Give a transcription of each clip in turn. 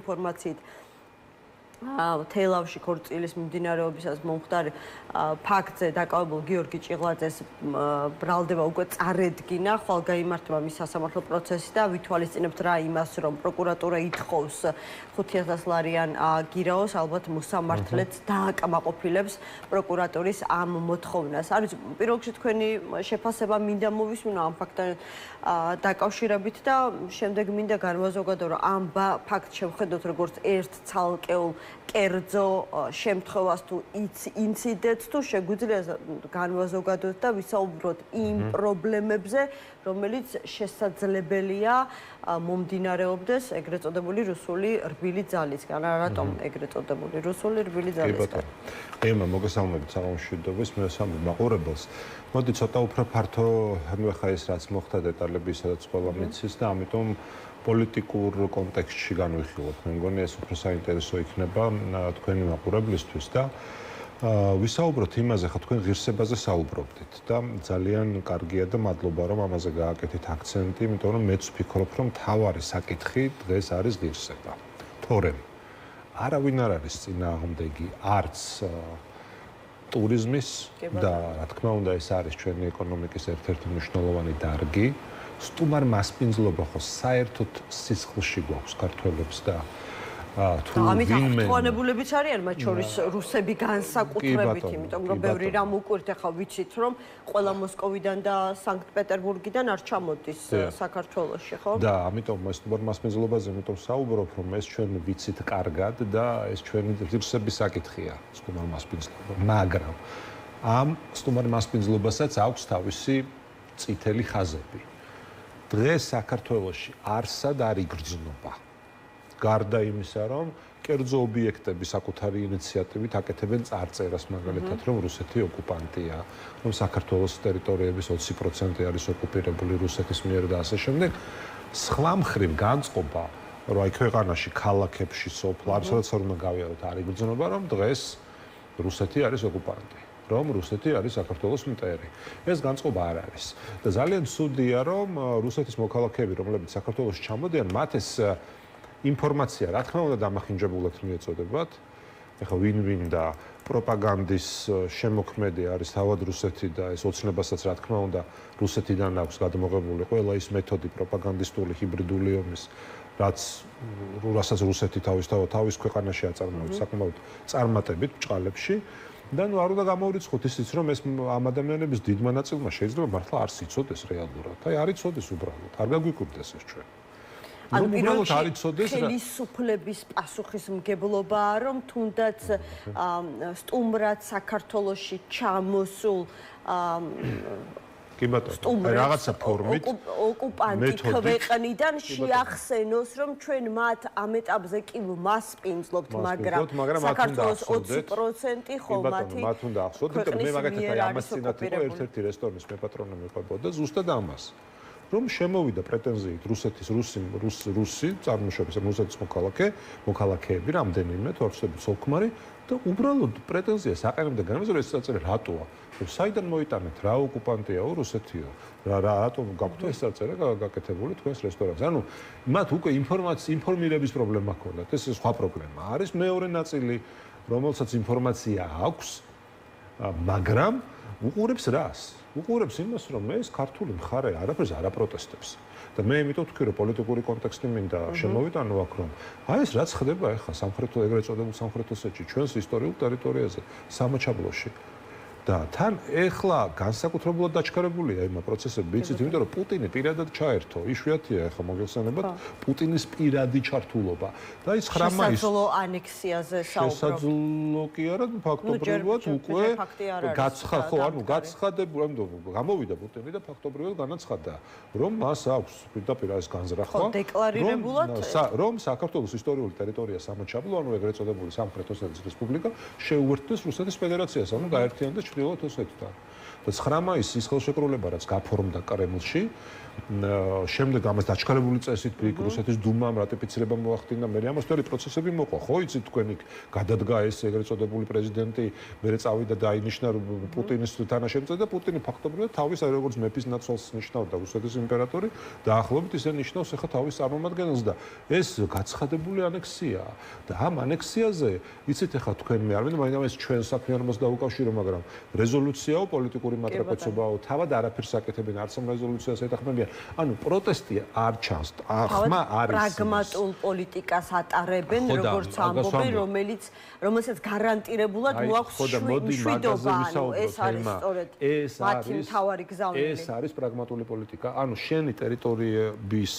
ინფორმაციით თელავში ქორწილის მიმდინარეობისას მომხდარი ფაქტზე დაკავებულ გიორგი ჭიღლაძეს ბრალდება უკვე წარედგინა, ხვალ გაიმართება მის სასამართლო პროცესი და ვითვალისწინებთ რა იმას, რომ პროკურატურა ითხოვს 5,000 ლარიან გირაოს, ალბათ მოსამართლეც დააკმაყოფილებს პროკურატურის ამ მოთხოვნას. არის პირველ რიგში თქვენი შეფასება მინდა მოვისმინო ამ ფაქტთან დაკავშირებით და შემდეგ მინდა განვაზოგადო, რომ ამ ფაქტს შევხედოთ როგორც ერთ ცალკეულ კერძო შემთხვევას თუ ინციდენტს თუ შეგვიძლია განვაზოგადოთ და ვისაუბროთ იმ პრობლემებზე, რომელიც შესაძლებელია მომდინარეობდეს ეგრეთ წოდებული რუსული რბილი ძალისგან. რატომ ეგრეთ წოდებული რუსული რბილი ძალისგან? ემა მოგესალმებით საღამოშვიდობის მესამე მაყურებელს. მოდი ცოტა უფრო ფართო ხა ეს რაც მოხდა დეტალები სადაც ყველა მიცის და ამიტომ პოლიტიკურ კონტექსტში განვიხილოთ. მე მგონი ეს უფრო საინტერესო იქნება თქვენი მაყურებლისთვის და ვისაუბროთ იმაზე, ხა თქვენ ღირსებაზე საუბრობდით და ძალიან კარგია და მადლობა რომ ამაზე გააკეთეთ აქცენტი, იმიტომ რომ მეც ვფიქრობ რომ მთავარი საკითხი დღეს არის ღირსება. თორემ არავინ არ არის წინააღმდეგი არც ტურიზმის და რა თქმა უნდა ეს არის ჩვენი ეკონომიკის ერთ-ერთი მნიშვნელოვანი დარგი. სტუმარ მასპინძლობა ხო საერთოდ სისხლში გვაქვს ქართველებს და თუ ვინმე ამიტომაც არიან მათ შორის რუსები განსაკუთრებით, იმიტომ რომ ბევრი რამ უკვირთ, ახლა ვიცით რომ ყველა მოსკოვიდან და სანქტ-პეტერბურგიდან არ ჩამოდის საქართველოში, ხო? და ამიტომ ეს სტუმარ მასპინძლობაზე იმიტომ საუბრობ, რომ ეს ჩვენ ვიცით კარგად და ეს ჩვენი ღირსების საკითხია, სტუმარ მასპინძლობა, მაგრამ ამ სტუმარ მასპინძლობასაც აქვს თავისი წითელი ხაზები. დღეს საქართველოში არსად არ იგრძნობა. გარდა იმისა, რომ კერძო ობიექტები საკუთარი ინიციატივით აკეთებენ წარწერას, მაგალითად, რომ რუსეთი ოკუპანტია, რომ საქართველოს ტერიტორიების 20% არის ოკუპირებული რუსეთის მიერ და ასე შემდეგ. სხვა მხრივ განწყობა, რომ აი ქვეყანაში, ქალაქებში, სოფლებში, სადაც უნდა გავიაროთ, არ იგრძნობა, რომ დღეს რუსეთი არის ოკუპანტი. რომ რუსეთი არის საქართველოს მტერი. ეს განწყობა არ არის. და ძალიან ცუდია, რომ რუსეთის მოქალაქეები, რომლებიც საქართველოში ჩამოდიან, მათ ეს ინფორმაცია, რა თქმა უნდა, დამახინჯებულად მიეწოდებათ. ეხლა ვინ და პროპაგანდის შემოქმედი არის თავად რუსეთი და ეს ოცნებასაც, რა თქმა უნდა, რუსეთიდან აქვს გადმოღებული ყველა ის მეთოდი პროპაგანდისტული ჰიბრიდული ომის, რასაც რუსეთი თავის ქვეყანაში აწარმოებს, საკმაოდ წარმატებით ბჭყალებში. და ნუ არ უნდა გამოვრიცხოთ ისიც, რომ ეს ამ ადამიანების დიდმა ნაწილმა შეიძლება მართლა არ სიცოდეს რეალურად. აი არ იცოდეს უბრალოდ. არ გაგვიკვირდეს ეს ჩვენ. ანუ უბრალოდ არ იცოდეს ხელისუფლების პასუხისმგებლობაა, რომ თუნდაც სტუმრად საქართველოში ჩამოსულ კი ბატონო, რაღაცა ფორმით ოკუპანტი ქვეყნიდან შეახსენოს, რომ ჩვენ მათ ამ ეტაპზე კი მასპინძლობთ, მაგრამ საქართველოს 20% ხო მათი მათ უნდა ახსოვოთ, იმიტომ რომ მე მაგათაც ამას წინათ იყო ერთ-ერთი რესტორნის მეპატრონე მეყვებოდა ზუსტად ამას. რომ შემოვიდა პრეტენზიით რუსი წარმოშობის რუსეთის მოქალაქეები რამდენიმე თორცდებით სოლქმარი და უბრალოდ პრეტენზიას აყენებდა განმეორე ეს წარწერა რატოა? საიდან მოიტანეთ რა ოკუპანტიაო რუსეთიო? რატომ გაქვთ ეს წარწერა გაკეთებული თქვენს რესტორანზე? ანუ მათ უკვე ინფორმირების პრობლემა ჰქონდათ. ეს სხვა პრობლემა არის. მეორე ნაწილი, რომელსაც ინფორმაცია აქვს, მაგრამ უყურებს რას? უყურებს იმას, რომ ეს ქართული მხარე არაფერს არ აპროტესტებს. და მე იმიტომ ვთქვი, რომ პოლიტიკური კონტექსტი მინდა შემოვიტანო აქ, რომ აი ეს რაც ხდება ახლა სამხრეთ ეგრეთ წოდებულ სამხრეთ ოსეთში, ჩვენს ისტორიულ ტერიტორიაზე, სამაჩაბლოში. და თან ეხლა განსაკუთრებულად დაჩქარებულია იმ პროცესები, ვიცით, იმიტომ რომ პუტინი პირადად ჩაერთო, იშვიათია ეხლა მოგეხსენებათ პუტინის პირადი ჩართულობა. და ის 9 მაისს შესაძლო ანექსიაზე საუბრობთ. შესაძლო კი არა, ფაქტობრივად უკვე გაცხადებული, გამოვიდა პუტინი და ფაქტობრივად განაცხადა, რომ მას აქვს პირდაპირ ეს განზრახვა, რომ საქართველოს ისტორიული ტერიტორია სამაჩაბლო, ანუ ეგრეთ წოდებული სამხრეთ ოსეთის რესპუბლიკა შეუერთდეს რუსეთის ფედერაციას, ანუ გაერთიანდეს უხრიალოთ ესეთ და 9 მაისის ხელშეკრულება რაც გაფორმდა კრემლში შემდეგ ამას დაჩქარებული წესით რუსეთის დუმამ რატიფიცირება მოახდინა მე ამას თორე პროცესები მოყვა ხო იცით თქვენ იქ გადადგა ეს ეგრეთ წოდებული პრეზიდენტი მე წავიდა და დაინიშნა პუტინის თანაშემწე და პუტინი ფაქტობრივად თავის როგორც მეფის ნაცვალს ნიშნავდა რუსეთის იმპერატორი დაახლოებით ისე ნიშნავს ახლა თავის წარმომადგენელს და ეს გაცხადებული ანექსიაა და ამ ანექსიაზე იცით ახლა თქვენ მე არ ვიცი მაგრამ ეს ჩვენ საქმიანობას დაუკავშირო მაგრამ რეზოლუციაო პოლიტიკური მატრაკოცობაო თავად არაფერს აკეთებენ არც ამ რეზოლუციას ეთანხმებიან ანუ პროტესტი არ ჩანს ახმა არის პრაგმატულ პოლიტიკას ატარებენ როგორც ამბობენ რომელსაც გარანტირებულად მოაქვს მშვიდობა ეს არის სწორედ მათი მთავარი გზავნილი ეს არის პრაგმატული პოლიტიკა ანუ შენი ტერიტორიების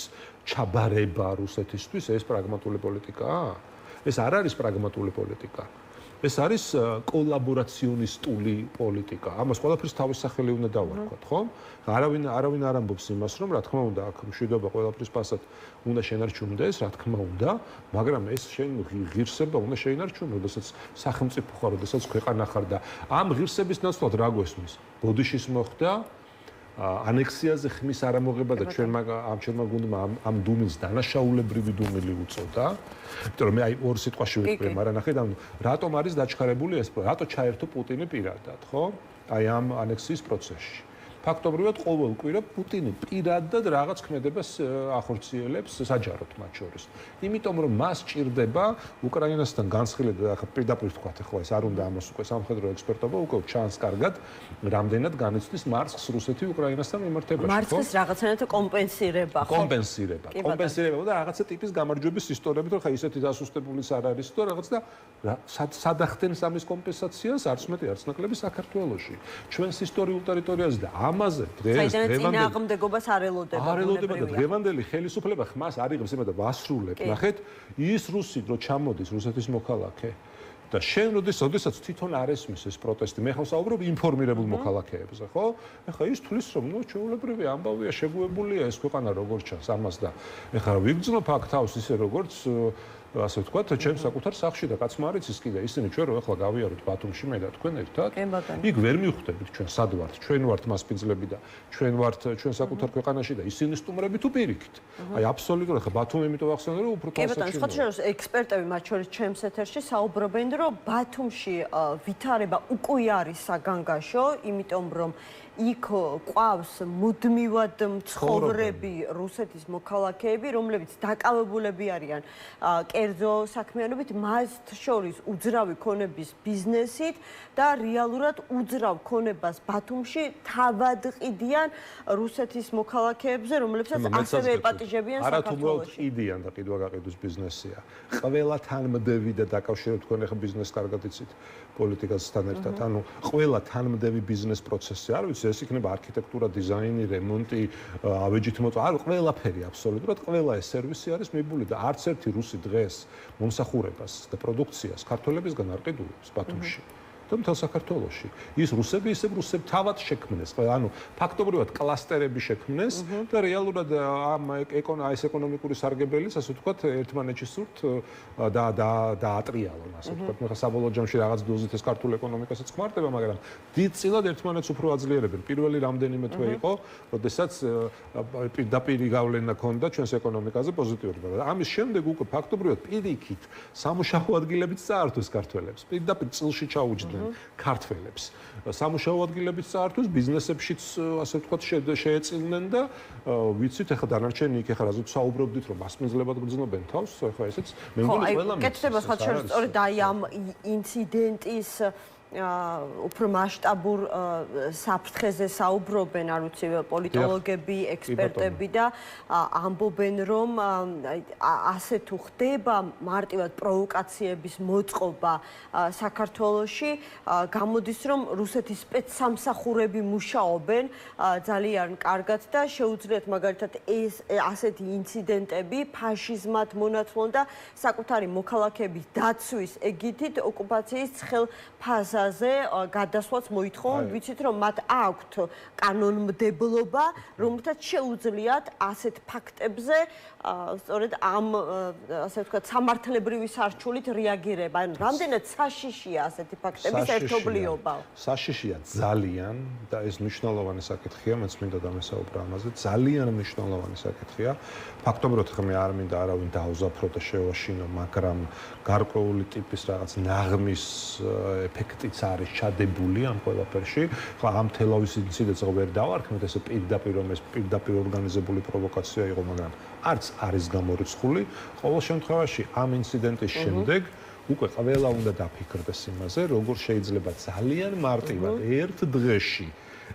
ჩაბარება რუსეთისთვის ეს პრაგმატული პოლიტიკაა ეს არ არის პრაგმატული პოლიტიკა ეს არის კოლაბორაციონისტული პოლიტიკა. ამას ყველაფერს თავის სახელი უნდა დავარქვათ, ხო? არავინ არ ამბობს იმას, რომ რა თქმა უნდა, აქ მშვიდობა ყველაფრის ფასად უნდა შენარჩუნდეს, რა თქმა უნდა, მაგრამ ეს შენ ღირსება უნდა შეინარჩუნო, როდესაც სახელმწიფო ხარ, როდესაც ქვეყანა ხარ და ამ ღირსების ნაცვლად რა გვესმის? ბოდიშის მოხდა ანექსიაზე ხმის არამოღება და ჩვენმა გუნდმა ამ დუმილს დანაშაულებრივი დუმილი უწოდა. იმიტომ რომ მე აი ორ სიტყვაში ვიტყვი, მაგრამ ნახეთ, რატომ არის დაჩქარებული ეს, რატო ჩაერთო პუტინი პირადად, ხო? აი ამ ანექსიის პროცესში. ფაქტობრივად ყოველ კვირა პუტინი პირადად რაღაც ქმედებას ახორციელებს საჯაროდ მათ შორის. იმიტომ რომ მას ჭირდება უკრაინასთან განსხილება და პირდაპირ ვთქვათ, ახლა ეს არ უნდა ამას უკვე სამხედრო ექსპერტობა უკვე ჩანს კარგად, რამდენად განიცდის მარცხს რუსეთი უკრაინასთან მიმართებაში. მარცხის რაღაცნაირად კომპენსირება, ხო? კომპენსირება და რაღაცა ტიპის გამარჯვების ისტორიებით, რომ ხა ისეთი დასუსტებულის არ არის და რაღაც და სადახდენს ამის კომპენსაციას არც მეტი არც ნაკლები საქართველოში. ჩვენს ისტორიულ ტერიტორიაზე და ამაზე წინააღმდეგობას არ ელოდება და დღევანდელი ხელისუფლება ხმას არ იღებს იმედა ვასრულებ ნახეთ ის რუსი რო ჩამოდის რუსეთის მოქალაქე და შენ როდესაც თვითონ არ ესმის ეს პროტესტი მე ხარ საუბრობ ინფორმირებულ მოქალაქეებზე ხო ეხლა ის თulis რომ ნუ ჩვეულებრივი ამბავია შეგუებულია ეს ქვეყანა როგორ ჩანს ამას და ეხლა ვიგრძნობ აქ თავს ისე როგორც ასე ვთქვათ, ჩემ საკუთარ სახლში და კაცმა არის ის კიდე ისინი ჩვენ რო ახლა გავიაროთ ბათუმში მე და თქვენ ერთად. იქ ვერ მივხვდებით ჩვენ სად ვართ, ჩვენ ვართ მასპინძლები და ჩვენ ვართ ჩვენ საკუთარ ქვეყანაში და ისინი სტუმრები თუ პირიქით. აი აბსოლუტურად ახლა ბათუმი იმიტომ ახსენე რომ უფრო თვალსაჩინოა. კი ბატონო, სხვა შორის ექსპერტები მათ შორის ჩემს ეთერში საუბრობენ რომ ბათუმში ვითარება უკვე არის საგანგაშო, იმიტომ რომ იქ ყავს მუდმივად მცხოვრები რუსეთის მოქალაქეები, რომლებიც დაკავებულები არიან კერძო საქმიანობით, მათ შორის უძრავი ქონების ბიზნესით და რეალურად უძრავ ქონებას ბათუმში თავად ყიდიან რუსეთის მოქალაქეებზე, რომლებსაც ასევე ეპატიჟებიან საქართველოში. არათუ უბრალოდ ყიდიან და ყიდვა გაყიდვის ბიზნესია. ყველა თანმდევი და დაკავშირებით თქვენ ახლა ბიზნესს კარგად იცით პოლიტიკასთან ერთად. ანუ ყველა თანმდევი ბიზნეს პროცესი არ ვიცი, ეს იქნება არქიტექტურა, დიზაინი, რემონტი, ავეჯით მოწვა, არ ყველაფერი აბსოლუტურად ყველა ეს სერვისი არის მიბული და არც ერთი რუსი დღეს მომსახურებას და პროდუქციას ქართველებისგან არ ყიდულობს ბათუმში. და მთელ საქართველოში. ის რუსები ისევ რუსები თავად შექმნეს, ანუ ფაქტობრივად კლასტერები შექმნეს და რეალურად ეს ეკონომიკური სარგებელიც, ასე ვთქვათ, ერთმანეთში სურთ და ატრიალონ, ასე ვთქვათ. მე ხა საბოლოო ჯამში რაღაც დოზით ეს ქართულ ეკონომიკასაც ხმარტება, მაგრამ დიდწილად ერთმანეთს უფრო აძლიერებენ. პირველი რამდენიმე თვე იყო, როდესაც პირდაპირი გავლენა ჰქონდა ჩვენს ეკონომიკაზე პოზიტიური. ამის შემდეგ უკვე ფაქტობრივად პირიქით სამუშაო ადგილებიც წაართვეს ქართველებს. პირდაპირ წილში ჩაუჯდნენ ქართველებს. სამუშაო ადგილებიც წაართვეს, ბიზნესებშიც ასე ვთქვათ შეეწილნენ და ვიცით ახლა დანარჩენი იქ ახლა რაზეც საუბრობდით რომ მასპინძლებად გრძნობენ თავს, ახლა ესეც მე მგონი ყველა მე. კეთდება სხვა შორის სწორედ აი ამ ინციდენტის უფრო მასშტაბურ საფრთხეზე საუბრობენ, არ ვიცი, პოლიტოლოგები, ექსპერტები და ამბობენ, რომ ასე თუ ხდება მარტივად პროვოკაციების მოწყობა საქართველოში, გამოდის, რომ რუსეთის სპეცსამსახურები მუშაობენ ძალიან კარგად და შეუძლიათ მაგალითად ასეთი ინციდენტები ფაშიზმად მონათლონ და საკუთარი მოქალაქეების დაცვის ეგიდით ოკუპაციის ცხელ ფაზად ვიზაზე გადასვლაც მოითხოვენ, ვიცით რომ მათ აქვთ კანონმდებლობა, რომელთაც შეუძლიათ ასეთ ფაქტებზე სწორედ ამ ასე ვთქვათ სამართლებრივი სარჩულით რეაგირება. ანუ რამდენად საშიშია ასეთი ფაქტების ერთობლიობა? საშიშია ძალიან და ეს მნიშვნელოვანი საკითხია, მეც მინდა დამესაუბრა ამაზე. ძალიან მნიშვნელოვანი საკითხია. ფაქტობრივად ხმე არ მინდა არავინ დაუზაფრო და შევაშინო, მაგრამ გარკვეული ტიპის რაღაც ნაღმის ეფექტიც არის ჩადებული ამ ყველაფერში. ხა ამ თელავის ინციდენტს ვერ დავარქმევთ, ესე პირდაპირ ორგანიზებული პროვოკაცია იყო, მაგრამ არც არის გამორიცხული. ყოველ შემთხვევაში ამ ინციდენტის შემდეგ უკვე ყველა უნდა დაფიქრდეს იმაზე, როგორ შეიძლება ძალიან მარტივად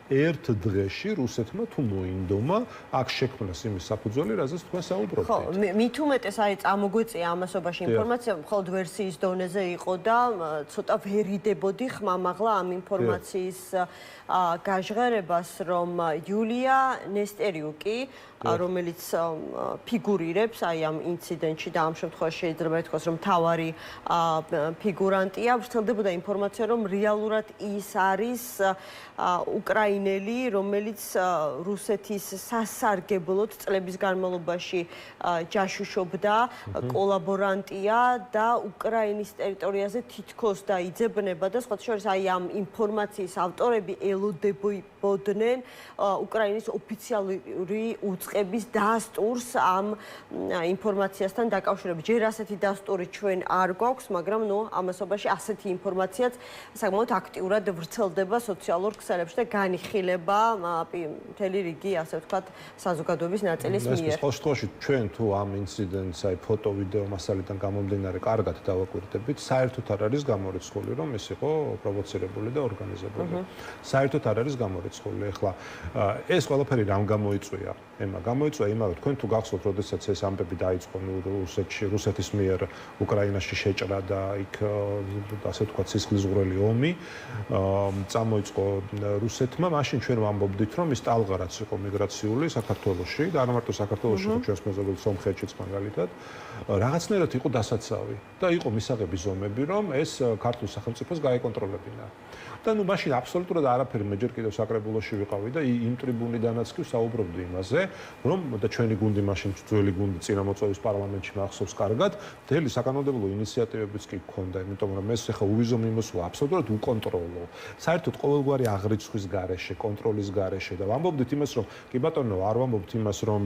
ერთ დღეში რუსეთმა თუ მოინდომა აქ შექმნას იმის საფუძველი, რაზეც თქვენ საუბრობთ. ხო, მით უმეტეს აი წამოგვეწია ამასობაში ინფორმაცია, მხოლოდ ვერსიის დონეზე იყო და ცოტა ვერიდებოდი ხმამაღლა ამ ინფორმაციის გაჟღერებას, რომ იულია ნესტერიუკი, რომელიც ფიგურირებს აი ამ ინციდენტში და ამ შემთხვევაში შეიძლება ითქვას, რომ მთავარი ფიგურანტია, ვრცელდებოდა ინფორმაცია, რომ რეალურად ის არის უკრაინელი, რომელიც რუსეთის სასარგებლოდ წლების განმავლობაში ჯაშუშობდა, კოლაბორანტია და უკრაინის ტერიტორიაზე თითქოს დაიძებნება და სხვა შორის აი ამ ინფორმაციის ავტორები ელოდებოდნენ უკრაინის ოფიციალური უწყების დასტურს ამ ინფორმაციასთან დაკავშირებით. ჯერ ასეთი დასტური ჩვენ არ გვაქვს, მაგრამ ამასობაში ასეთი ინფორმაციაც საკმაოდ აქტიურად ვრცელდება სოციალურ ქსელებში და განიხილება მთელი რიგი, ასე ვთქვათ, საზოგადოების ნაწილის მიერ. ყოველ შემთხვევაში ჩვენ თუ ამ ინციდენტს აი ფოტო, ვიდეო მასალიდან გამომდინარე კარგად დავაკვირდებით, საერთოდ არ არის გამორიცხული, რომ ეს იყო პროვოცირებული და ორგანიზებული. საერთოდ არ არის გამორიცხული. ეხლა ეს ყველაფერი რამ გამოიწვია? გამოიწვია იმან, რომ თქვენ თუ გახსოვთ, როდესაც ეს ამბები დაიწყო რუსეთის მიერ უკრაინაში შეჭრა და იქ ასე ვთქვათ სისხლისღვრელი ომი წამოიწყო რუსეთმა, მაშინ ჩვენ ვამბობდით, რომ ის ტალღა რაც იყო მიგრაციული საქართველოში და არ მარტო საქართველოში, ჩვენს მეზობელ სომხეთშიც მაგალითად, რაღაცნაირად იყო დასაცავი და იყო მისაღები ზომები, რომ ეს ქართულ სახელმწიფოს გაეკონტროლებინა. და მაშინ აბსოლუტურად არაფერი მე ჯერ კიდევ საკრებულოში ვიყავი და იმ ტრიბუნიდანაც კი ვსაუბრობდი იმაზე, რომ და ჩვენი გუნდი მაშინ ძველი გუნდი წინამოწვევის პარლამენტში მახსოვს კარგად, მთელი საკანონმდებლო ინიციატივებიც კი გქონდა, იმიტომ რომ ეს ახლა უვიზო მიმოსვლა აბსოლუტურად უკონტროლო. საერთოდ ყოველგვარი აღრიცხვის გარეშე, კონტროლის გარეშე და ვამბობდით იმას, რომ კი ბატონო, არ ვამბობთ იმას, რომ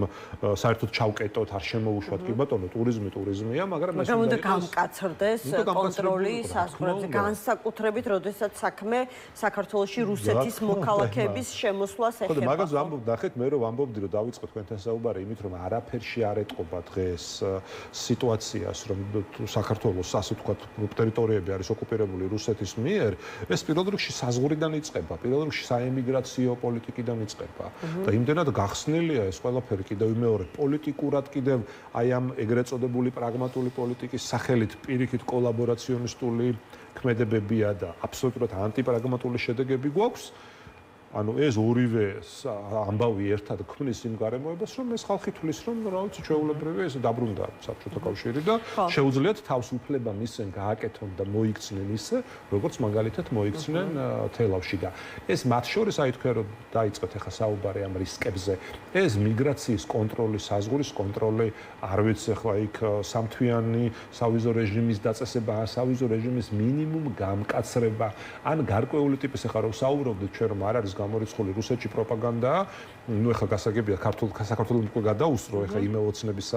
საერთოდ ჩავკეტოთ, არ შემოუშვათ, კი ბატონო, ტურიზმია, მაგრამ ეს უნდა გამკაცრდეს კონტროლი საზღვრებზე, განსაკუთრებით, როდესაც საქმე საქართველოში რუსეთის მოქალაქეების შემოსვლას ეხება. ხო, მაგას ვამბობ, ნახეთ, მე რომ ვამბობდი, რომ დავიწყო თქვენთან საუბარი იმით, რომ არაფერში არ ეტყობა დღეს სიტუაციას, რომ საქართველოს ასე ვთქვათ, ტერიტორიები არის ოკუპირებული რუსეთის მიერ, ეს პირველ რიგში საზღვრიდან იწყება, პირველ რიგში საემიგრაციო პოლიტიკიდან იწყება. და იმდენად გახსნილია ეს ყველაფერი კიდევ მეორე პოლიტიკურად კიდევ აი ამ ეგრეთ წოდებული პრაგმატული პოლიტიკის სახელით პირიქით კოლაბორაციონისტული ქმედებებია და აბსოლუტურად ანტიპრაგმატული შედეგები გვაქვს. ანუ ეს ორივე ამბავი ერთად ქმნის იმ გარემოებას, რომ ეს ხალხი თulis, რომ რა ვიცი, ჩვეულებრივი ეს დაბრუნდა საბჭოთა კავშირი და შეუძლიათ თავისუფლება მისცენ, გააკეთონ და მოიქცნენ ისე, როგორც მაგალითად მოიქცნენ თელავში და ეს მათ შორის აი თქვენ რომ დაიწყეთ ახლა საუბარი ამ რისკებზე, ეს მიგრაციის კონტროლი, საზღვრის კონტროლი, არ ვიცი ახლა იქ სამთვიანი სავიზო რეჟიმის დაწესება, სავიზო რეჟიმის მინიმუმ გამკაცრება, ან გარკვეული ტიპის ახლა რომ საუბრობდით ჩვენ რომ არ არის გამორიცხული რუსეთში პროპაგანდა, ну ეხლა გასაგებია საქართველოს უკვე გადაუსწრო ეხლა იმეოცნების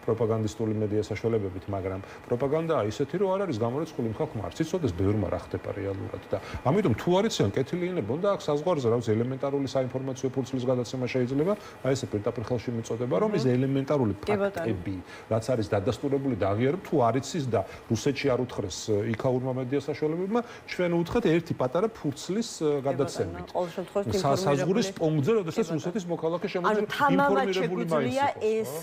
პროპაგანდისტული მედია საშუალებებით, მაგრამ პროპაგანდაა ისეთი, რომ არ არის გამორიცხული იმ ხალხმა არც იცოდეს ბევრმა რა ხდება რეალურად და ამიტომ თუ არ იციან კეთილიანებონ და აქ საზღვარზე რა ვიცი ელემენტარული საინფორმაციო ფურცლის გადაცემა შეიძლება, აი ესე პირდაპირ ხელში მიწოდება, რომ ეს ელემენტარული ფაქტები, რაც არის დადასტურებული და აღიარებ, თუ არ იცის და რუსეთში არ უთხრეს იქაურმა მედია საშუალებებმა, ჩვენ უთხრეთ ერთი პატარა ფურცლის გადაცემით. საზღვრის პუნქტზე, როდესაც რუსეთის მოქალაქე შემოდის ინფორმირებული მაინც ეს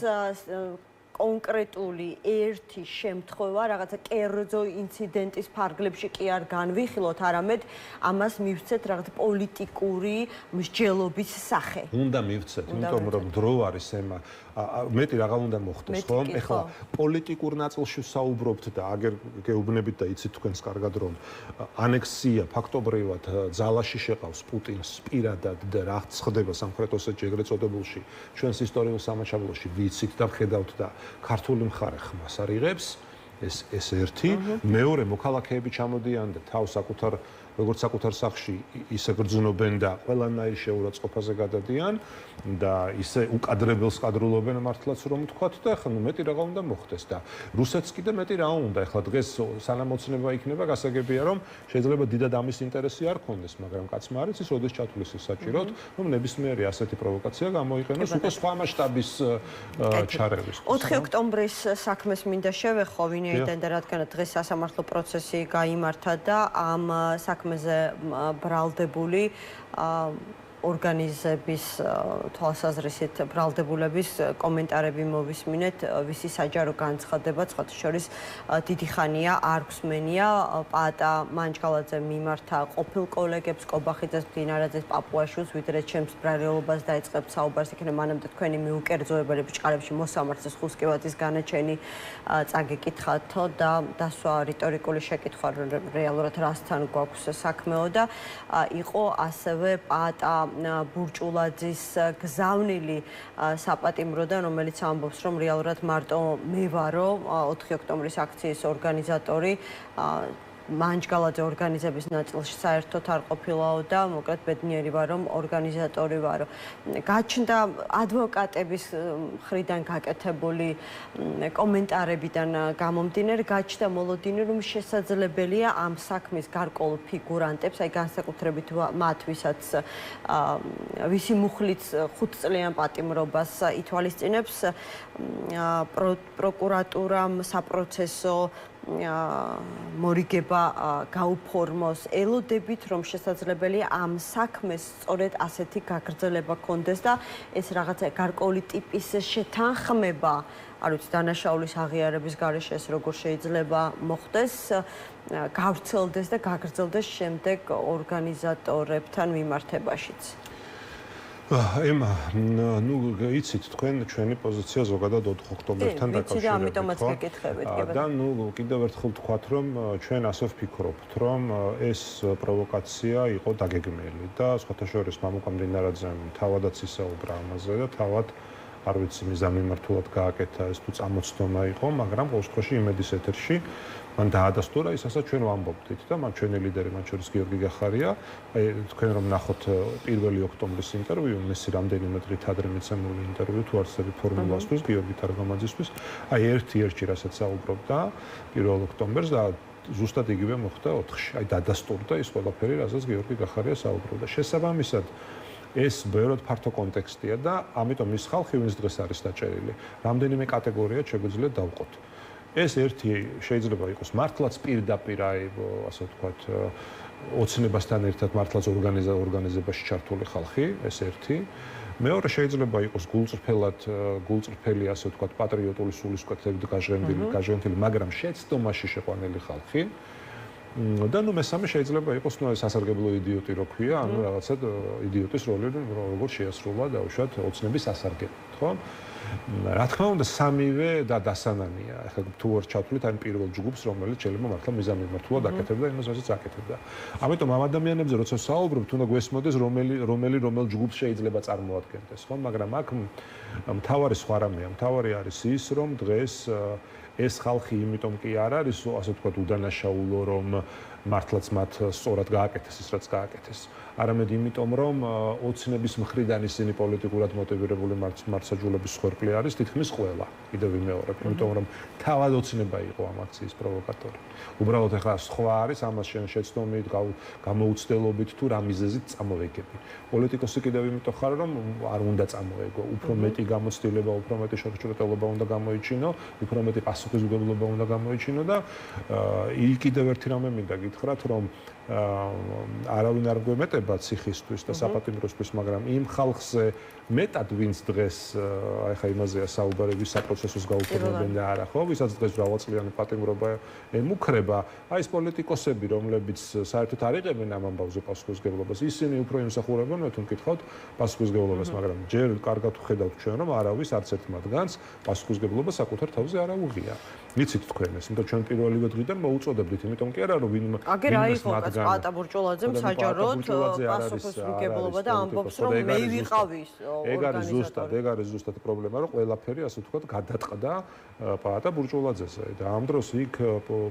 კონკრეტული ერთი შემთხვევა რაღაცა კერძო ინციდენტის ფარგლებში კი არ განვიხილოთ, არამედ ამას მივცეთ რაღაც პოლიტიკური მსჯელობის სახე. უნდა მივცეთ, იმიტომ რომ დრო არის ემა. მეტი რაღა უნდა მოხდეს, ხომ? ეხლა პოლიტიკურ ნაწილში საუბრობთ და აგერ გეუბნებით და იცით თქვენს კარგად რომ ანექსია ფაქტობრივად ძალაში შეყავს პუტინს პირადად და რაც ხდება სამხრეთ ოსეთში ეგრეთ წოდებულში ჩვენს ისტორიულ სამაჩაბლოში ვიცით და ვხედავთ და ქართული მხარე ხმას არ იღებს ეს ერთი მეორე მოქალაქეები ჩამოდიან და თავს საკუთარ როგორც საკუთარ სახლში ისე გრძნობენ და ყველანაირ შეურაცხყოფაზე გადადიან და ისე უკადრებელს კადრულობენ მართლაც რომ ვთქვათ და ახლა მეტი რაღა უნდა მოხდეს და რუსეთს კიდე მეტი რა უნდა ახლა დღეს სანამ ოცნება იქნება გასაგებია რომ შეიძლება დიდად ამის ინტერესი არ ქონდეს მაგრამ კაცმა არის ის როდეს ჩათვლის ის საჭიროდ რომ ნებისმიერი ასეთი პროვოკაცია გამოიყენოს უკვე სხვა მასშტაბის ჩარევის 4 ოქტომბრის საქმეს მინდა შევეხო ვინაიდან და რადგან დღეს სასამართლო პროცესი გაიმართა და ამ საქმეზე ბრალდებული ორგანიზების თვალსაზრისით ბრალდებულების კომენტარები მოვისმინეთ ვისი საჯარო განცხადება სხვათა შორის დიდი ხანია არ გვსმენია პაატა მანჯგალაძე მიმართა ყოფილ კოლეგებს კობახიძეს მდინარაძეს პაპუაშვილს ვიდრე ჩემს ბრალეულობას დაიწყებთ საუბარს იქნება მანამდე თქვენი მიუკერძოებელი ბჭყალებში მოსამართლეს ხუსკივაძის განაჩენი წაგეკითხათო და დასვა რიტორიკული შეკითხვა რეალურად რასთან გვაქვს საქმეო და იყო ასევე პაატა ბურჭულაძის გზავნილი საპატიმროდან, რომელიც ამბობს, რომ რეალურად მარტო მე ვარო 4 ოქტომბრის აქციის ორგანიზატორი მანჯგალაძე ორგანიზების ნაწილში საერთოდ არ ყოფილაო და მოკლედ ბედნიერი ვარ რომ ორგანიზატორი ვარო. გაჩნდა ადვოკატების მხრიდან გაკეთებული კომენტარებიდან გამომდინარე გაჩნდა მოლოდინი რომ შესაძლებელია ამ საქმის გარკვეულ ფიგურანტებს, აი განსაკუთრებით მათ ვისაც ვისი მუხლიც 5 წლიან პატიმრობას ითვალისწინებს პროკურატურამ საპროცესო მორიგება გაუფორმოს ელოდებით რომ შესაძლებელია ამ საქმეს სწორედ ასეთი გაგრძელება კონდეს და ეს რაღაცა გარკვეული ტიპის შეთანხმება არ ვიცი დანაშაულის აღიარების გარეშე ეს როგორ შეიძლება მოხდეს გავრცელდეს და გაგრძელდეს შემდეგ ორგანიზატორებთან მიმართებაშიც ემა, ну, იცით თქვენ ჩვენი პოზიცია ზოგადად 4 ოქტომბერთან დაკავშირებით. ვიცი და ამიტომაც გეკითხებით. და ну, კიდევ ერთხელ ვთქვათ, რომ ჩვენ ასე ვფიქრობთ, რომ ეს პროვოკაცია იყო დაგეგმილი და სხვათა შორის მამუკა მდინარაძემ თავადაც ისაუბრა ამაზე და თავად არ ვიცი მიზანმიმართულად გააკეთა ეს თუ წამოწდომა იყო, მაგრამ ყოველ შემთხვევაში იმედის ეთერში მან დაადასტურა ისაც ჩვენ ვამბობთ და მან ჩვენი ლიდერი მათ შორის გიორგი გახარია აი თქვენ რომ ნახოთ 1 ოქტომბრის ინტერვიუ მისი რამდენიმე დღით ადრე მიცემული ინტერვიუ თუ არსები ფორმულასთვის გიორგი თარგამაძისთვის აი ერთ-ერთი რასაც საუბრობდა 1 ოქტომბერს და ზუსტად იგივე მოხდა 4-ში აი დაადასტურდა ის ყველაფერი რასაც გიორგი გახარია საუბრობდა შესაბამისად ეს ბევრად ფართო კონტექსტია და ამიტომ ის ხალხი ვინც დღეს არის დაჭერილი რამდენიმე კატეგორიად შეგვიძლია დავყოთ ეს ერთი შეიძლება იყოს მართლაც პირდაპირ აი ასე ვთქვათ ოცნებასთან ერთად მართლაც ორგანიზებაში ჩართული ხალხი ეს ერთი მეორე შეიძლება იყოს გულწრფელი ასე ვთქვათ პატრიოტული სულისკვეთებით გაჟღენთილი მაგრამ შეცდომაში შეყვანილი ხალხი და ნუ მესამე შეიძლება იყოს ნუ სასარგებლო იდიოტი რო ქვია ანუ რაღაცა იდიოტის როლი როგორ შეასრულა დაუშვათ ოცნების სასარგებლოდ ხო რა თქმა უნდა სამივე და დასანანია ახლა თუ არ ჩათვლით ან პირველ ჯგუფს რომელიც შეიძლება მართლა მიზანმიმართულად აკეთებდა იმას რასაც აკეთებდა ამიტომ ამ ადამიანებზე როცა საუბრობთ უნდა გვესმოდეს რომელ ჯგუფს შეიძლება წარმოადგენდეს ხო მაგრამ აქ მთავარი სხვა რამეა მთავარი არის ის რომ დღეს ეს ხალხი იმიტომ კი არ არის ასე ვთქვათ უდანაშაულო რომ მართლაც მათ სწორად გააკეთეს ის რაც გააკეთეს არამედ იმიტომ რომ ოცნების მხრიდან ისინი პოლიტიკურად მოტივირებული მართლმსაჯულების ხორბლი არის თითქმის ყველა კიდევ ვიმეორებ იმიტომ რომ თავად ოცნება იყო ამ აქციის პროვოკატორი უბრალოდ ახლა სხვა არის ამას შეცდომით გამოუცდელობით თუ რა მიზეზით წამოეგები პოლიტიკოსი კიდევ იმიტომ ხარ რომ არ უნდა წამოეგო უფრო მეტი გამოცდილება უფრო მეტი შეგჭრეტელობა უნდა გამოიჩინო უფრო მეტი პასუხისმგებლობა უნდა გამოიჩინო და იქ კიდევ ერთი რამე მინდა გითხრათ რომ არავინ არ გვემეტება ციხისთვის და საპატიმროსთვის, მაგრამ იმ ხალხზე მეტად ვინც დღეს აი ხა იმაზეა საუბარი, ვის საპროცესოს გაუფორმებენ და არა, ხო, ვისაც დღეს მრავალწლიანი პატიმრობა ემუქრება, აი ეს პოლიტიკოსები, რომლებიც საერთოდ არ იღებენ ამ ამბავზე პასუხისმგებლობას, ისინი უფრო იმსახურებენ, მე თუ მკითხავთ პასუხისმგებლობას, მაგრამ ჯერ კარგად ვხედავთ ჩვენ, რომ არავის არც ერთ მათგანს პასუხისმგებლობა საკუთარ თავზე არ აუღია. მიცით თქვენ ეს, იმიტომ ჩვენ პირველივე დღიდან მოუწოდებდით, იმიტომ კი არა რომ ვინმე აგერ აიღო პატა ბურჭულაძემ საჯაროდ პასუხისმგებლობა და ამბობს რომ მე ვიყავი ეგ არის ზუსტად პრობლემა, რომ ყველაფერი ასე ვთქვათ გადაწყდა პატა ბურჭულაძეზე და ამ დროს იქ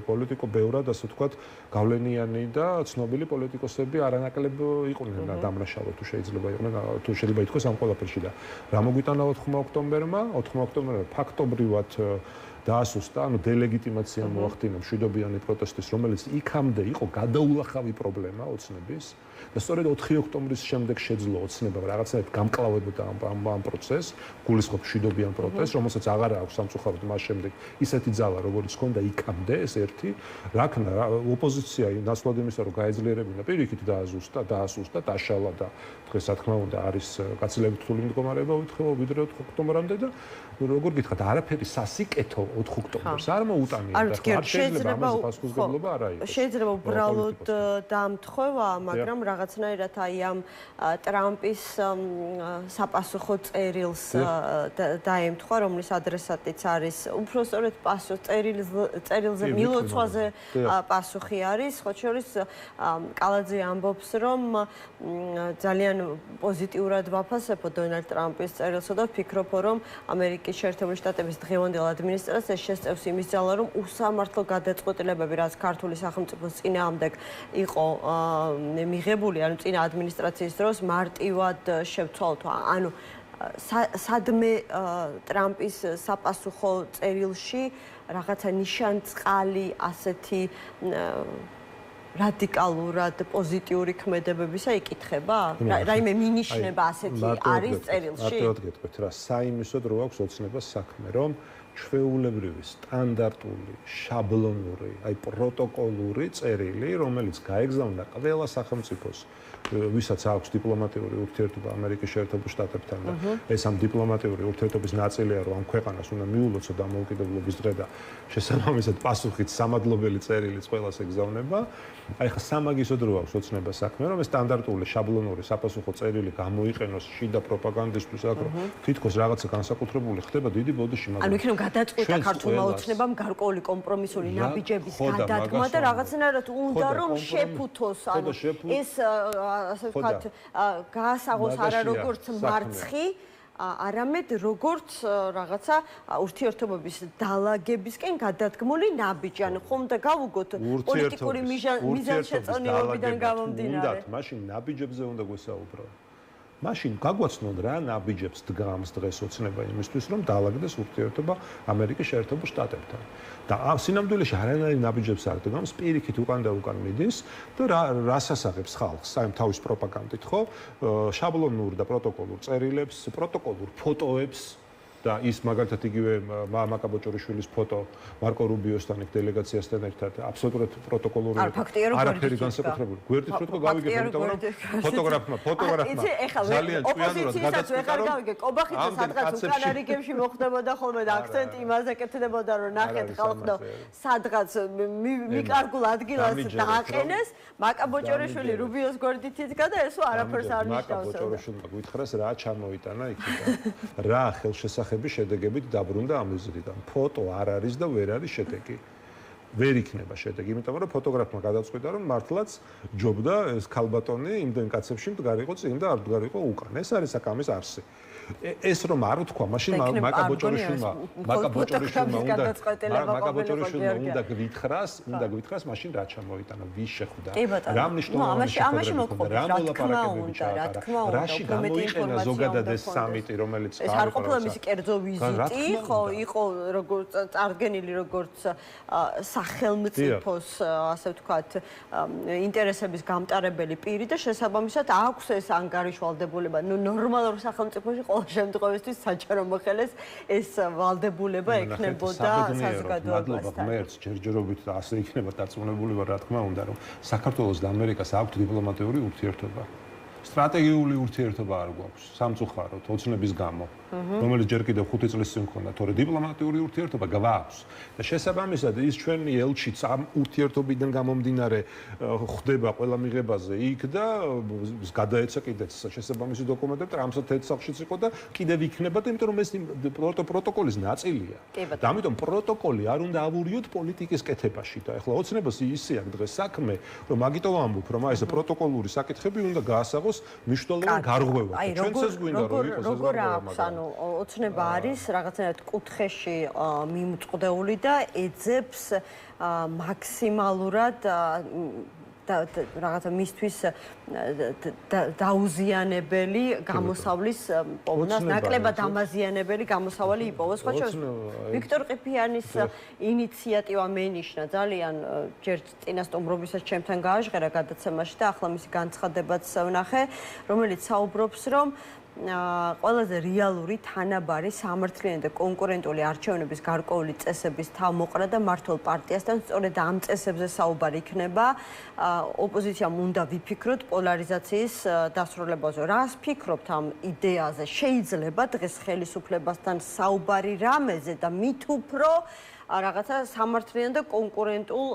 პოლიტიკო ბევრად ასე ვთქვათ გავლენიანი და ცნობილი პოლიტიკოსები არანაკლებ იყვნენ დამნაშავე თუ შეიძლება იყვნენ თუ შეიძლება ითქვას ამ ყველაფერში და რა მოგვიტანა 4 ოქტომბერმა ფაქტობრივად დაასუსტა, ანუ დელეგიტიმაცია მოახდინა მშვიდობიანი პროტესტის, რომელიც იქამდე იყო გადაულახავი პრობლემა ოცნების და სწორედ 4 ოქტომბრის შემდეგ შეძლო ოცნება რაღაცნაირად გამკლავებოდა ამ პროცესს, გულისხმობ მშვიდობიან პროტესტს, რომელსაც აღარ აქვს სამწუხაროდ მას შემდეგ ისეთი ძალა, როგორც ჰქონდა იქამდე, ეს ერთი, რაქნა ოპოზიცია ნაცვლად იმისა, რომ გაეძლიერებინა, პირიქით დაასუსტა, დაშალა და დღეს რა თქმა უნდა არის გაცილებით რთული მდგომარეობა ვიდრე 4 ოქტომბრამდე და როგორ გითხრათ, არაფერი სასიკეთო 4 ოქტომბერს არ მოუტანია და არ შეიძლება ამაზე პასუხისმგებლობა არ აიღოს. შეიძლება უბრალოდ დამთხოვა, მაგრამ რაღაცნაირად აი ამ ტრამპის საპასუხო წერილს დაემთხვა, რომლის ადრესატიც არის უბრალოდ წერილზე მილოცვაზე პასუხი არის. ხო შორის კალაძე ამბობს, რომ ძალიან პოზიტიურად ვაფასებო დონალდ ტრამპის წერილსა და ვფიქრობ, რომ ამერიკის შეერთებული შტატების დღევანდელ ადმინისტრაციას შესწევს იმის ძალა, რომ უსამართლო გადაწყვეტილებები, რაც ქართული სახელმწიფოს წინააღმდეგ იყო მიღებული, ანუ წინა ადმინისტრაციის დროს მარტივად შევცვალოთ. ანუ სადმე ტრამპის საპასუხო წერილში რაღაცა ნიშანწყალი ასეთი რადიკალურად პოზიტიური ქმედებებისა იკითხება? რაიმე მინიშნება ასეთი არის წერილში? მარტივად გეტყვით რა, საიმისოდ რო აქვს ოცნებას საქმე, რომ ჩვეულებრივი სტანდარტული, შაბლონური, აი პროტოკოლური წერილი, რომელიც გაეგზავნა ყველა სახელმწიფოს, ვისაც აქვს დიპლომატიური ურთიერთობა ამერიკის შეერთებულ შტატებთან და ეს ამ დიპლომატიური ურთიერთობის ნაწილია, რომ ამ ქვეყანას უნდა მიულოცო დამოუკიდებლობის დღე და შესაბამისად პასუხით სამადლობელი წერილიც ყველას ეგზავნება. აი ხა სამაგისოდ რო აქვს ოცნება საქმე, რომ ეს სტანდარტული, შაბლონური საპასუხო წერილი გამოიყენოს შიდა პროპაგანდისთვის, აქ რომ თითქოს რაღაცა განსაკუთრებული ხდება დიდი ბოდიში, მაგრამ ანუ იქნებ გადაწყვეტა ქართულმა ოცნებამ გარკვეული კომპრომისული ნაბიჯების გადადგმა და რაღაცნაირად უნდა რომ შეფუთოს, ანუ ეს ასე ვთქვათ, გაასაღოს არა როგორც მარცხი, არამედ როგორც რაღაცა ურთიერთობების დალაგებისკენ გადადგმული ნაბიჯი. ანუ ხომ და გავუგოთ პოლიტიკური მიზანშეწონილობიდან გამომდინარე. უნდათ, მაშინ ნაბიჯებზე უნდა გვესაუბრო. მაშინ გაგვაცნონ რა ნაბიჯებს დგამს დღეს ოცნება იმისთვის, რომ დაალაგდეს ურთიერთობა ამერიკის შეერთებულ შტატებთან. და სინამდვილეში არანაირ ნაბიჯებს არ დგამს, პირიქით უკან და უკან მიდის და რას ასაღებს ხალხს, აი თავის პროპაგანდით, ხო? შაბლონურ და პროტოკოლურ წერილებს, პროტოკოლურ ფოტოებს და ის მაგალითად იგივე მაკა ბოჭორიშვილის ფოტო მარკო რუბიოსთან იქ დელეგაციასთან ერთად აბსოლუტურად პროტოკოლური არაფერი განსაკუთრებული. გვერდით რო თქვა გავიგებ, იმიტომ რომ ფოტოგრაფმა ძალიან ჭკვიანურად გადაწყვეტა, რომ კობახიძე სადღაც უკანა რიგებში მოხდებოდა ხოლმე და აქცენტი იმაზე კეთდებოდა, რომ ნახეთ ხალხო სადღაც მიკარგულ ადგილას დააყენეს, მაკა ბოჭორიშვილი რუბიოს გვერდით იდგა და ესო არაფერს არ ნიშნავს. მაკა ბოჭორიშვილმა გითხრას რა ჩამოიტანა იქიდან. რა ხელშესახები შედეგებით დაბრუნდა ამ ვიზიტიდან. ფოტო არ არის და ვერ არის შედეგი. ვერ იქნება შედეგი, იმიტომ რომ ფოტოგრაფმა გადაწყვიტა, რომ მართლაც ჯობდა ეს ქალბატონი იმდენ კაცებში მდგარიყო წინ და არ მდგარიყო უკან. ეს არის საკამის არსი. ეს რომ არ თქვა, მაშინ მაკა ბოჭორიშვილმა უნდა გვითხრას, მაშინ რა ჩამოიტანა, ვის შეხვდა. რა მნიშვნელოვანი შეხვედრა, რა მოლაპარაკებები ჩაატარა. რაში გამოიყენა ზოგადად ეს სამიტი, რომელიც ეს არ ყოფილა მისი კერძო ვიზიტი, ხო, იყო როგორც წარდგენილი როგორც სახელმწიფოს, ასე ვთქვათ, ინტერესების გამტარებელი პირი და შესაბამისად აქვს ეს ანგარიშვალდებულება. ნუ ნორმალურ სახელმწიფოში ყოველ შემთხვევაში საჯარო მოხელეს ეს ვალდებულება ექნებოდა საზოგადოებასთან. მადლობა ღმერთს, ჯერჯერობით ასე იქნება დარწმუნებული ვარ, რა თქმა უნდა, რომ საქართველოს და ამერიკას აქვს დიპლომატიური ურთიერთობა. სტრატეგიული ურთიერთობა არ გვაქვს, სამწუხაროდ, ოცნების გამო, რომელიც ჯერ კიდევ 5 წლის წინ ჰქონდა, თორე დიპლომატიური ურთიერთობა გვაქვს. და შესაბამისად, ის ჩვენი ელჩიც ამ ურთიერთობიდან გამომდინარე ხდება ყველა მიღებაზე იქ და გადაეცა კიდეც შესაბამისი დოკუმენტები, რამსაც სახლშიც იყო და კიდევ იქნება და იმიტომ რომ ეს პროტოკოლის ნაწილია. და ამიტომ პროტოკოლი არ უნდა ავურიოთ პოლიტიკის კეთებაში და ეხლა ოცნებას ისე აქვს დღეს საქმე, რომ მაგიტომ ამბობ, რომ აი ეს პროტოკოლური საკითხები უნდა გაასაღოს მნიშვნელოვან გარღვევად. ჩვენც ეს გვინდა რომ იყოს ეს გარღვევა. ანუ ოცნება არის რაღაცნაირად კუთხეში მიმწყდეული და ეძებს მაქსიმალურად რაღაცა მისთვის დაუზიანებელი გამოსავლის პოვნას, ნაკლებად ამაზიანებელი გამოსავალი იპოვოს. ხო შეიძლება ვიქტორ ყიფიანის ინიციატივა მენიშნა ძალიან ჯერ წინასწომრობისას ჩემთან გააჟღერა გადაცემაში და ახლა მისი განცხადებაც ვნახე, რომელიც საუბრობს, რომ ყველაზე რეალური თანაბარი სამართლიანი და კონკურენტული არჩევნების გარკვეული წესების თავმოყრა და მმართველ პარტიასთან სწორედ ამ წესებზე საუბარი იქნება. ოპოზიციამ უნდა ვიფიქროთ პოლარიზაციის დასრულებაზე. რას ფიქრობთ ამ იდეაზე? შეიძლება დღეს ხელისუფლებასთან საუბარი რამეზე და მით უფრო რაღაცა სამართლიან და კონკურენტულ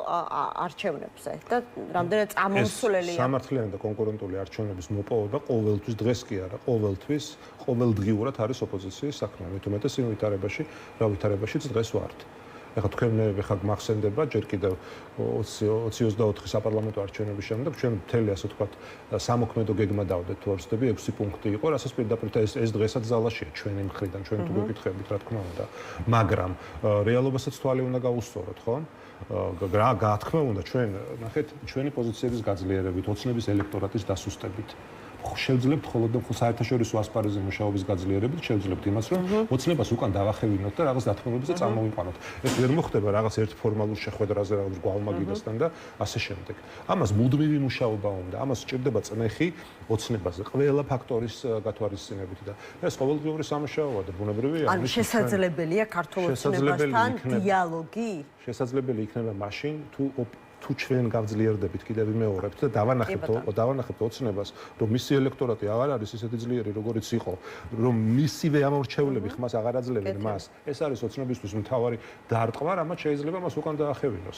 არჩევნებზე და რამდენად წამომსვლელია. სამართლიანი და კონკურენტული არჩევნების მოპოვება ყოველთვის დღეს კი არა, ყოველთვის, ყოველდღიურად არის ოპოზიციის საქმე. მით უმეტეს იმ ვითარებაში, რა ვითარებაშიც დღეს ვართ. ეხლა თქვენ ხა გმახსენდება ჯერ კიდევ 20-24 საპარლამენტო არჩევნების შემდეგ ჩვენ მთელი ასე ვთქვათ სამოქმედო გეგმა დავდეთ თუ არ ვცდები 6 პუნქტი იყო, რასაც პირდაპირ ეს დღესაც ზალაშია ჩვენი მხრიდან, ჩვენ თუ გეკითხებით რა თქმა უნდა, მაგრამ რეალობასაც თვალი უნდა გაუსწოროთ, ხო? რა თქმა უნდა ჩვენ ნახეთ ჩვენი პოზიციების გაძლიერებით, ოცნების ელექტორატის დასუსტებით. შევძლებთ მხოლოდ საერთაშორისო ასპარეზზე მუშაობის გაძლიერებით, შევძლებთ იმას, რომ ოცნებას უკან დავახევინოთ და რაღაც დათმობებზე წამოვიყვანოთ. ეს ვერ მოხდება რაღაც ერთ ფორმალურ შეხვედრაზე, რაღაც გვალმაგიდასთან და ასე შემდეგ. ამას მუდმივი მუშაობა უნდა, ამას სჭირდება წნეხი ოცნებაზე, ყველა ფაქტორის გათვალისწინებით და ეს ყოველდღიური სამუშაოა და ბუნებრივია. ანუ შესაძლებელია ქართულ ოცნებასთან დიალოგი? შესაძლებელი იქნება მაშინ თუ ჩვენ გავძლიერდებით კიდევ ვიმეორებთ და დავანახებთ ოცნებას, რომ მისი ელექტორატი აღარ არის ისეთი ძლიერი, როგორიც იყო, რომ მისივე ამორჩევლები ხმას აღარ აძლევენ მას. ეს არის ოცნებისთვის მთავარი დარტყმა, რამაც შეიძლება მას უკან დაახევინოს.